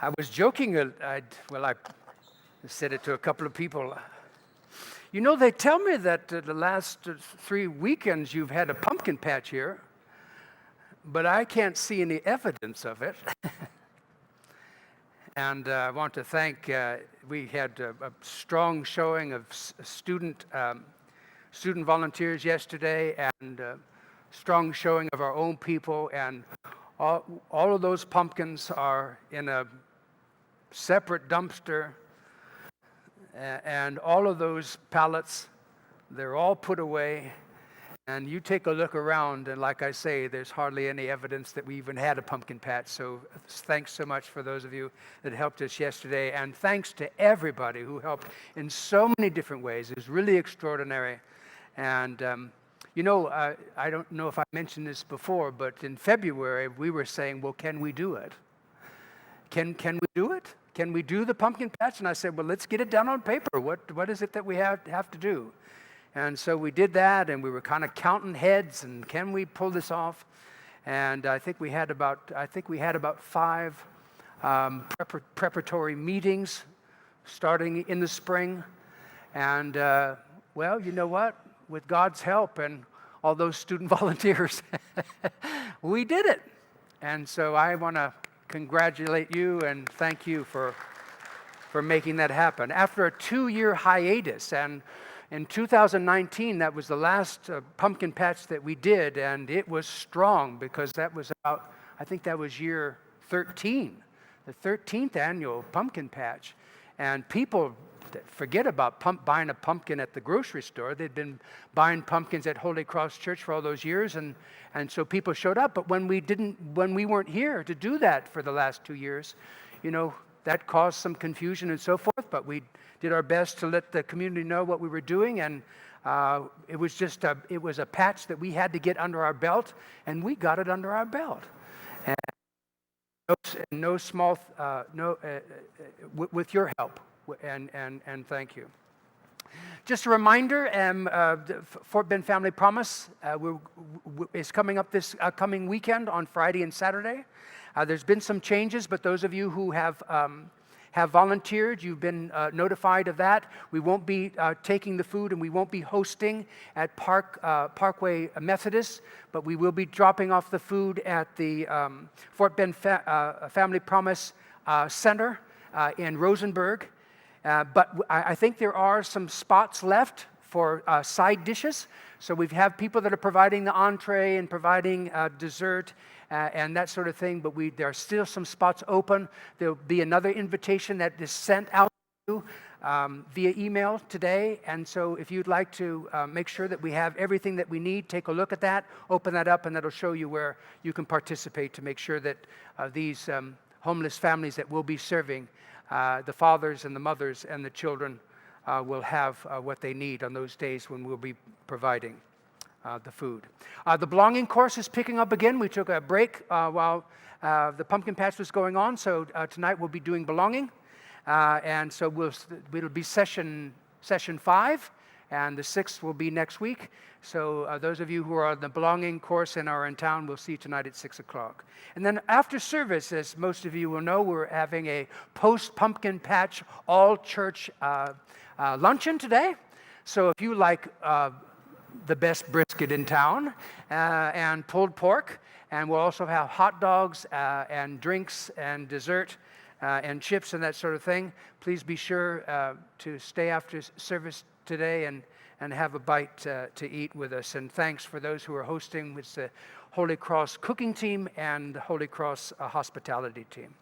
I was joking, I said it to a couple of people. You know, they tell me that the last 3 weekends you've had a pumpkin patch here, but I can't see any evidence of it. And I want to thank, we had a strong showing of student volunteers yesterday, and strong showing of our own people, and all of those pumpkins are in a separate dumpster, and all of those pallets, they're all put away. And you take a look around, and like I say, there's hardly any evidence that we even had a pumpkin patch. So thanks so much for those of you that helped us yesterday, and thanks to everybody who helped in so many different ways. It was really extraordinary. And you know, I don't know if I mentioned this before, but in February we were saying, well, can we do it? Can we do it? Can we do the pumpkin patch? And I said, well, let's get it down on paper. What is it that we have to do? And so we did that, and we were kind of counting heads, and can we pull this off? And I think we had about 5 preparatory meetings starting in the spring. And well, you know what? With God's help and all those student volunteers, we did it. And so I want to congratulate you and thank you for making that happen. After a 2-year hiatus, and in 2019, that was the last pumpkin patch that we did, and it was strong because that was about, I think that was year 13, the 13th annual pumpkin patch. And people forget about buying a pumpkin at the grocery store. They'd been buying pumpkins at Holy Cross Church for all those years, and so people showed up. But when we weren't here to do that for the last 2 years, you know, that caused some confusion and so forth, but we did our best to let the community know what we were doing, and it was a patch that we had to get under our belt, and we got it under our belt. And with your help, and thank you. Just a reminder, Fort Bend Family Promise is coming up this coming weekend on Friday and Saturday. There's been some changes, but those of you who have volunteered, you've been notified of that. We won't be taking the food, and we won't be hosting at Parkway Methodist, but we will be dropping off the food at the Fort Bend Family Promise Center in Rosenberg. But I think there are some spots left for side dishes. So we have people that are providing the entree and providing dessert and that sort of thing, but there are still some spots open. There'll be another invitation that is sent out to you via email today, and so if you'd like to make sure that we have everything that we need, take a look at that, open that up, and that'll show you where you can participate to make sure that these homeless families that we'll be serving, the fathers and the mothers and the children, will have what they need on those days when we'll be providing the food. The belonging course is picking up again. We took a break while the pumpkin patch was going on, so tonight we'll be doing belonging, and so it'll be session 5, and the 6th will be next week. So those of you who are on the belonging course and are in town, we'll see you tonight at 6 o'clock. And then after service, as most of you will know, we're having a post-pumpkin patch all-church luncheon today. So if you like the best brisket in town and pulled pork, and we'll also have hot dogs and drinks and dessert and chips and that sort of thing, please be sure to stay after service today and have a bite to eat with us. And thanks for those who are hosting. It's the Holy Cross cooking team and the Holy Cross hospitality team.